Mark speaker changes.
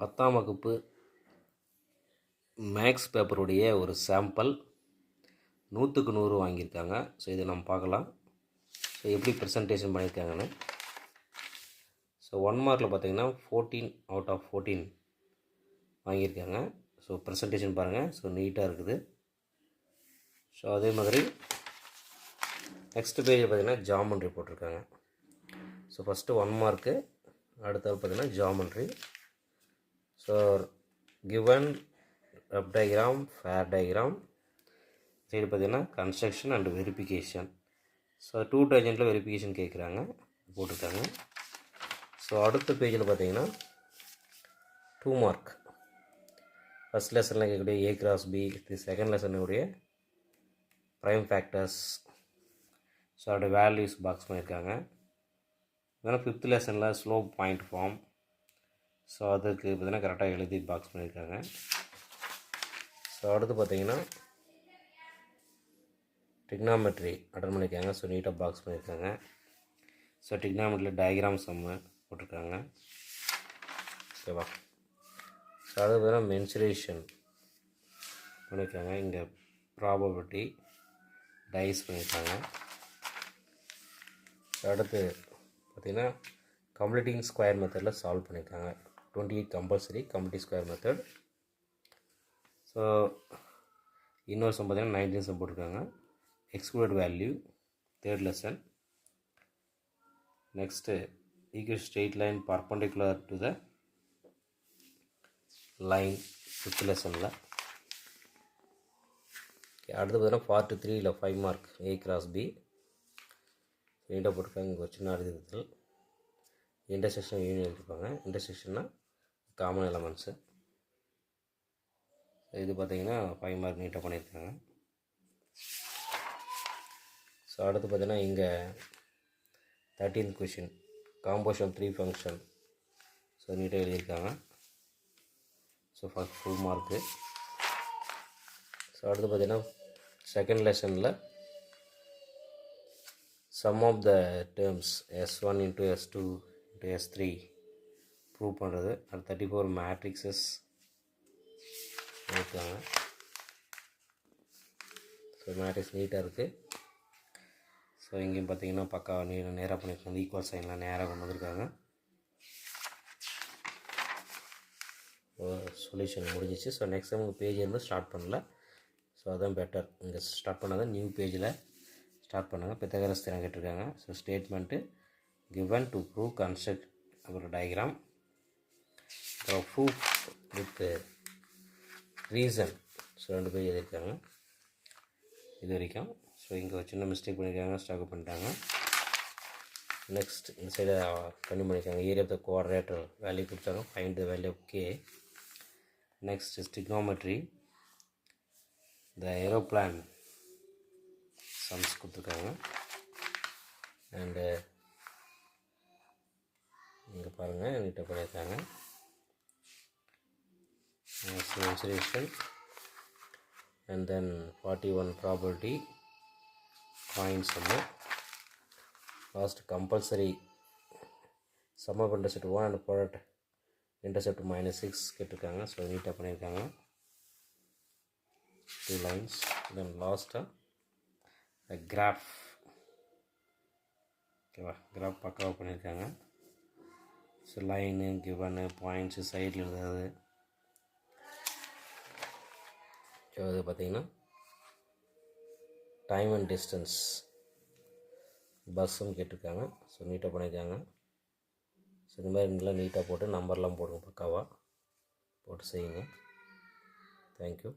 Speaker 1: 10ஆம் வகுப்பு மேக்ஸ் பேப்பருடைய ஒரு சாம்பிள் 100க்கு 100 வாங்கியிருக்காங்க. ஸோ இதை நம்ம பார்க்கலாம். ஸோ எப்படி ப்ரெசன்டேஷன் பண்ணியிருக்காங்கன்னு. ஸோ 1 மார்க்கில் பார்த்தீங்கன்னா 14 அவுட் ஆஃப் 14 வாங்கியிருக்காங்க. ஸோ ப்ரெசன்டேஷன் பாருங்கள். ஸோ நீட்டாக இருக்குது. ஸோ அதே மாதிரி நெக்ஸ்ட் பேஜில் பார்த்தீங்கன்னா ஜாமெண்ட்ரி போட்டிருக்காங்க. ஸோ ஃபஸ்ட்டு 1 மார்க்கு, அடுத்தது பார்த்தீங்கன்னா geometry. So given rough diagram, fair diagram, side பார்த்தீங்கன்னா கன்ஸ்ட்ரக்ஷன் அண்ட் வெரிஃபிகேஷன். ஸோ 2 டேஜெண்ட்டில் வெரிஃபிகேஷன் கேட்குறாங்க, போட்டிருக்காங்க. ஸோ அடுத்த பேஜில் பார்த்தீங்கன்னா 2 மார்க். ஃபஸ்ட் லெசனில் கேட்கக்கூடிய A cross B, இது செகண்ட் லெசனுடைய ப்ரைம் ஃபேக்டர்ஸ். ஸோ அதோட வேல்யூஸ் பாக்ஸ் பண்ணியிருக்காங்க. இதனால் 5th லெசனில் ஸ்லோப் பாயிண்ட் ஃபார்ம். ஸோ அதுக்கு பார்த்தீங்கன்னா கரெக்டாக எழுதி பாக்ஸ் பண்ணியிருக்காங்க. ஸோ அடுத்து பார்த்தீங்கன்னா டிக்னாமெட்ரி அட்டன் பண்ணியிருக்காங்க. ஸோ நீட்டாக பாக்ஸ் பண்ணியிருக்காங்க. ஸோ டிக்னாமெட்ரியில் டயக்ராம் சம்மு போட்டிருக்காங்க. ஓகேவா. ஸோ அது பார்த்தீங்கன்னா மென்சுரேஷன் பண்ணியிருக்காங்க. இங்கே ப்ராபபிலிட்டி டைஸ் பண்ணியிருக்காங்க. ஸோ அடுத்து பார்த்திங்கன்னா கம்ப்ளீட்டிங் ஸ்கொயர் மெத்தடில் சால்வ் பண்ணியிருக்காங்க. 28 compulsory completing square method. So இன்னொரு சம் பார்த்தீங்கன்னா 19 சம் போட்டிருக்காங்க. Excluded value, 3rd lesson. Next equal straight line perpendicular to the line, 5th லெசனில். அடுத்து பார்த்தீங்கன்னா பார்ட் 3ல் 5 மார்க் A cross B நீட்டாக போட்டிருக்காங்க. இங்கே ஒரு சின்ன அறிதல் இன்டர்செக்ஷன் யூனியன் எடுத்துப்பாங்க. இன்டர்செக்ஷன்னா காமன் எலமெண்ட்ஸு. இது பார்த்தீங்கன்னா 5 மார்க் நீட்டாக பண்ணியிருக்காங்க. ஸோ அடுத்து பார்த்தீங்கன்னா இங்கே 13th question composition 3 function. So நீட்டாக எழுதியிருக்காங்க. So first full mark. So அடுத்து பார்த்தீங்கன்னா செகண்ட் லெசனில் sum of the terms S1 into S2 into S3 prove பண்ணுறது. அது 34 மேட்ரிக்ஸஸ் இருக்காங்க. ஸோ மேட்ரிக்ஸ் நீட்டாக இருக்குது. ஸோ இங்கேயும் பார்த்தீங்கன்னா பக்கா நேராக பண்ணியிருக்காங்க. ஈக்குவல் சைன்லாம் நேராக கொண்டு வந்திருக்காங்க. சொல்யூஷன் முடிஞ்சிச்சு. ஸோ நெக்ஸ்ட் டைம் உங்கள் பேஜ் இருந்து ஸ்டார்ட் பண்ணல. ஸோ அதுதான் பெட்டர். இங்கே ஸ்டார்ட் பண்ணாதான் நியூ பேஜில் ஸ்டார்ட் பண்ணுங்க. பித்தகரஸ் திறன் கேட்டிருக்காங்க. So statement given to prove construct, அப்புறம் டயக்ராம், அப்புறம் proof with reason. So 2 page எழுதியிருக்காங்க இது வரைக்கும். ஸோ இங்கே ஒரு சின்ன மிஸ்டேக் பண்ணியிருக்காங்க, ஸ்டாக் பண்ணிட்டாங்க. நெக்ஸ்ட் இந்த சைடை கண்டினியூ பண்ணியிருக்காங்க. Area of the quadrilateral value கொடுத்தாங்க. Find the value of K. Next trigonometry, the aeroplane sums கொடுத்துருக்காங்க. அண்டு இங்கே பாருங்கள் நீட்டாக பண்ணியிருக்காங்க. Mensuration and then 41 probability coin sum. Last compulsory sum of intercept 1 and product intercept -6 கேட்டிருக்காங்க. So நீட்டாக பண்ணியிருக்காங்க. 2 lines. தென் லாஸ்ட்டாக கிராஃப். ஓகேவா. கிராஃப் பக்காவாக பண்ணியிருக்காங்க. ஸோ லைனு, கிவனு, பாயிண்ட்ஸு, சைடில் எழுதாது. ஸோ அது பார்த்திங்கன்னா டைம் அண்ட் டிஸ்டன்ஸ் பஸ்ஸும் கேட்டிருக்காங்க. ஸோ நீட்டாக பண்ணியிருக்காங்க. ஸோ இந்த மாதிரி நல்லா நீட்டாக போட்டு நம்பர்லாம் போடுங்க, பக்காவாக போட்டு செய்யுங்க. தேங்க்யூ.